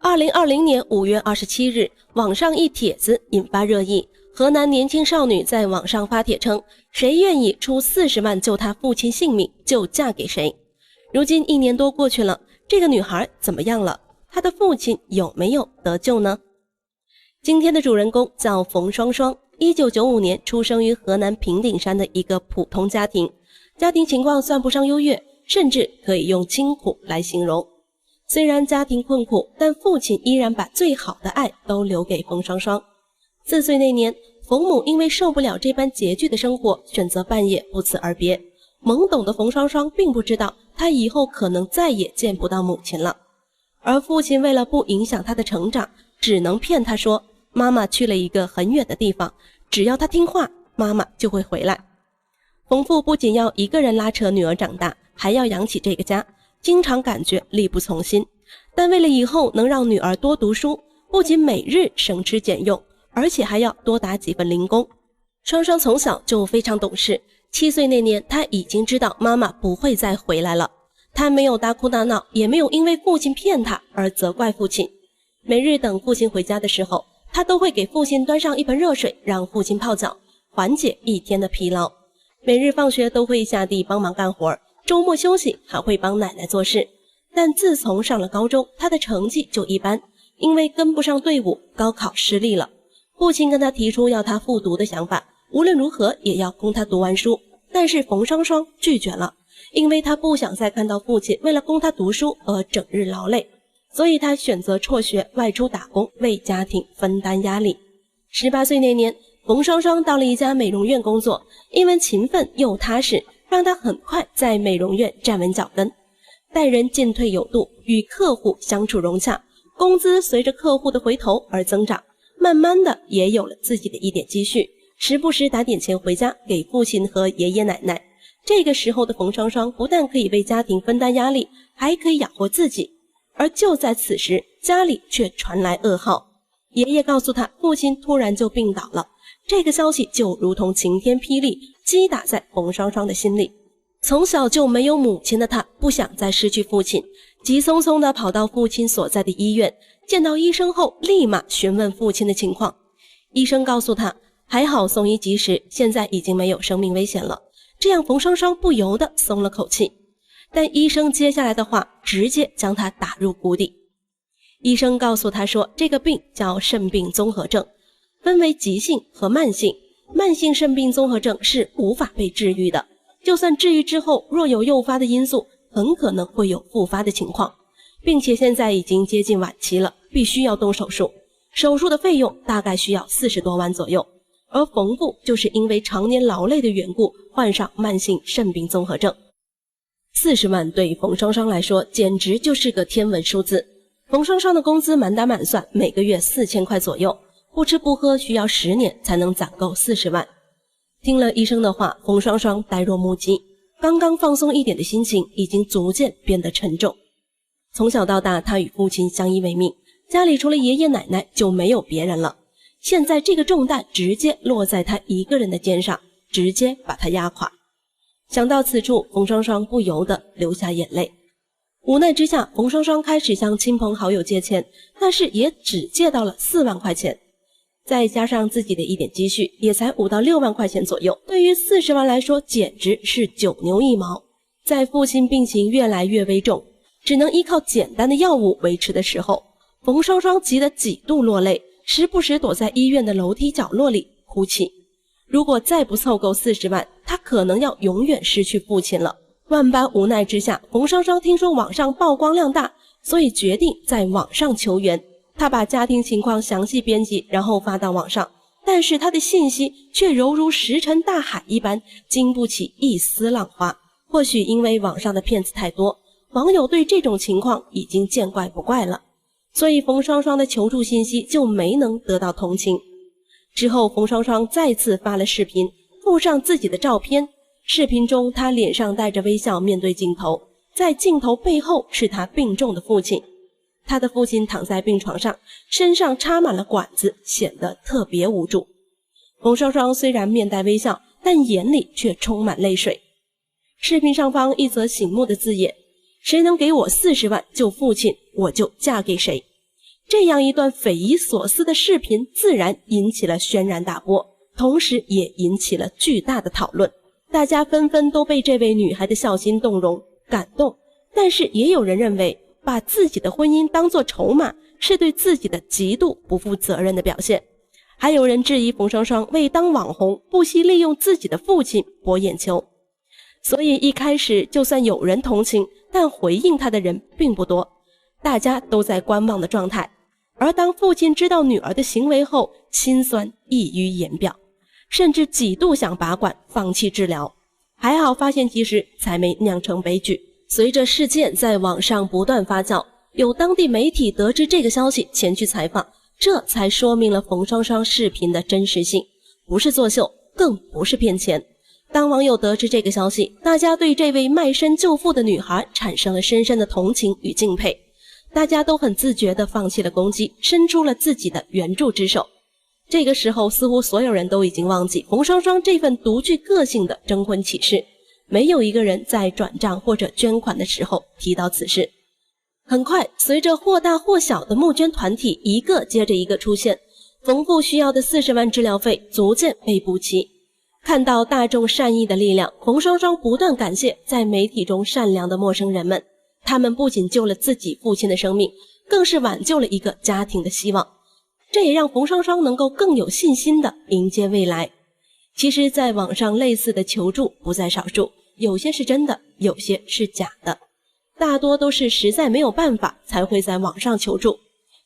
2020年5月27日，網上一帖子引發熱議。河南年輕少女在網上發帖稱，誰願意出40萬救她父親性命，就嫁給誰。如今1年多過去了，這個女孩怎麼樣了？她的父親有沒有得救呢？今天的主人公叫馮雙雙，1995年出生於河南平頂山的一個普通家庭，家庭情況算不上優越，甚至可以用清苦來形容。雖然家庭困苦，但父親依然把最好的愛都留給馮雙雙。4歲那年，馮母因為受不了這般拮據的生活，選擇半夜不辭而別。懵懂的馮雙雙並不知道，她以後可能再也見不到母親了。而父親為了不影響她的成長，只能騙她說，媽媽去了一個很遠的地方，只要她聽話，媽媽就會回來。馮父不僅要一個人拉扯女兒長大，還要養起這個家，經常感覺力不從心。但為了以後能讓女兒多讀書，不僅每日省吃儉用，而且還要多打幾份零工。雙雙從小就非常懂事，7歲那年她已經知道媽媽不會再回來了。她沒有大哭大鬧，也沒有因為父親騙她而責怪父親。每日等父親回家的時候，她都會給父親端上一盆熱水，讓父親泡腳，緩解一天的疲勞。每日放學都會下地幫忙幹活，周末休息還會幫奶奶做事。但自從上了高中，她的成績就一般，因為跟不上隊伍，高考失利了。父親跟她提出要她復讀的想法，無論如何也要供她讀完書，但是馮雙雙拒絕了，因為她不想再看到父親為了供她讀書而整日勞累，所以她選擇輟學外出打工，為家庭分擔壓力。18歲那年，馮雙雙到了一家美容院工作，因為勤奮又踏實，讓她很快在美容院站穩腳跟。待人進退有度，與客戶相處融洽，工資隨着客戶的回頭而增長，慢慢的也有了自己的一點積蓄，時不時打點錢回家給父親和爺爺奶奶。這個時候的馮雙雙不但可以為家庭分擔壓力，還可以養活自己。而就在此時，家裡卻傳來噩耗，爺爺告訴他父親突然就病倒了。這個消息就如同晴天霹靂，擊打在馮雙雙的心裡。從小就沒有母親的她不想再失去父親，急匆匆地跑到父親所在的醫院，見到醫生後立馬詢問父親的情況。醫生告訴她，還好送醫及時，現在已經沒有生命危險了。這樣馮雙雙不由得鬆了口氣。但醫生接下來的話直接將她打入谷底。醫生告訴她說，這個病叫腎病綜合症，分為急性和慢性。慢性腎病綜合症是無法被治癒的，就算治癒之後，若有誘發的因素，很可能会有復發的情況，並且現在已經接近晚期了，必須要動手術。手術的費用大概需要40多萬左右。而馮父就是因為常年勞累的緣故，患上慢性腎病綜合症。40萬對馮雙雙來說簡直就是個天文數字。馮雙雙的工資滿打滿算每個月4000塊左右，不吃不喝需要10年才能攢夠40萬。聽了醫生的話，馮雙雙呆若木雞，剛剛放鬆一點的心情已經逐漸變得沉重。從小到大，他與父親相依為命，家裡除了爺爺奶奶就沒有別人了。現在這個重擔直接落在他一個人的肩上，直接把他壓垮。想到此處，馮雙雙不由得流下眼淚。無奈之下，馮雙雙開始向親朋好友借錢，但是也只借到了4萬塊錢。再加上自己的一點積蓄，也才5到6萬塊錢左右，對於40萬來說簡直是9牛一毛。在父親病情越來越危重，只能依靠簡單的藥物維持的時候，馮雙雙急得幾度落淚，時不時躲在醫院的樓梯角落裡哭泣。如果再不湊夠40萬，他可能要永遠失去父親了。萬般無奈之下，馮雙雙聽說網上曝光量大，所以決定在網上求援。他把家庭情況詳細編輯，然後發到網上，但是他的信息卻猶如石沉大海一般，經不起一絲浪花。或許因為網上的騙子太多，網友對這種情況已經見怪不怪了，所以馮雙雙的求助信息就沒能得到同情。之後馮雙雙再次發了視頻，附上自己的照片。視頻中他臉上帶着微笑面對鏡頭，在鏡頭背後是他病重的父親。他的父親躺在病床上，身上插滿了管子，顯得特別無助。馮雙雙雖然面帶微笑，但眼裡卻充滿淚水。視頻上方一則醒目的字眼，誰能給我40萬救父親，我就嫁給誰。這樣一段匪夷所思的視頻自然引起了軒然大波，同時也引起了巨大的討論。大家紛紛都被這位女孩的孝心动容感動，但是也有人認為把自己的婚姻當作筹碼是對自己的极度不負責任的表現。還有人質疑馮雙雙為當網紅不惜利用自己的父親博眼球。所以一開始就算有人同情，但回應他的人並不多，大家都在觀望的狀態。而當父親知道女兒的行為後，心酸溢於言表，甚至幾度想拔管放棄治療，還好發現及時，才沒釀成悲劇。隨着事件在網上不斷發酵，有當地媒體得知這個消息前去採訪，這才說明了馮雙雙視頻的真實性，不是作秀，更不是騙錢。當網友得知這個消息，大家對這位賣身救父的女孩產生了深深的同情與敬佩，大家都很自覺地放棄了攻擊，伸出了自己的援助之手。這個時候似乎所有人都已經忘記馮雙雙這份獨具個性的徵婚啟事，沒有一個人在轉賬或者捐款的時候提到此事。很快，隨着或大或小的募捐团體一個接着一個出現，馮父需要的40萬治療費逐漸被補齊。看到大眾善意的力量，馮雙雙不斷感謝在媒體中善良的陌生人們，他們不僅救了自己父親的生命，更是挽救了一個家庭的希望。這也讓馮雙雙能夠更有信心地迎接未來。其實在網上類似的求助不在少數，有些是真的，有些是假的，大多都是實在沒有辦法才會在網上求助。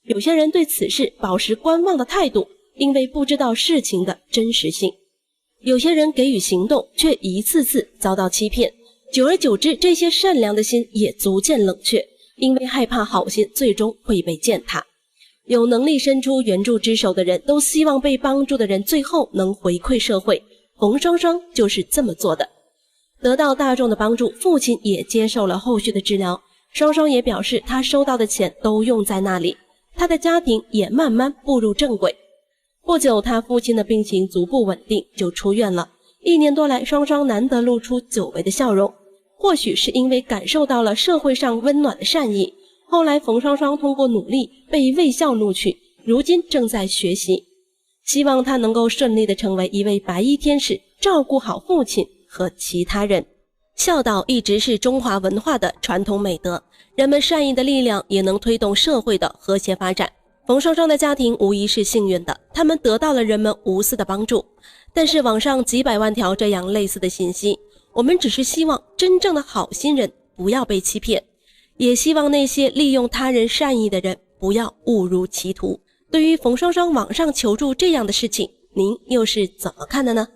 有些人對此事保持觀望的態度，因為不知道事情的真實性。有些人給予行動，卻一次次遭到欺騙，久而久之，這些善良的心也逐漸冷卻，因為害怕好心最終會被踐踏。有能力伸出援助之手的人，都希望被幫助的人最後能回饋社會。馮雙雙就是這麼做的。得到大眾的幫助，父親也接受了後續的治療。雙雙也表示，他收到的錢都用在那裡，他的家庭也慢慢步入正軌。不久，他父親的病情逐步穩定，就出院了。1年多來，雙雙難得露出久違的笑容，或許是因為感受到了社會上溫暖的善意。後來，馮雙雙通過努力被衛校錄取，如今正在學習，希望他能夠順利地成為一位白衣天使，照顧好父親和其他人。孝道一直是中華文化的傳統美德，人們善意的力量也能推動社會的和諧發展。馮雙雙的家庭無疑是幸運的，他們得到了人們無私的幫助。但是網上幾百萬條這樣類似的信息，我們只是希望真正的好心人不要被欺騙，也希望那些利用他人善意的人不要誤入歧途。對於馮雙雙網上求助這樣的事情，您又是怎麼看的呢？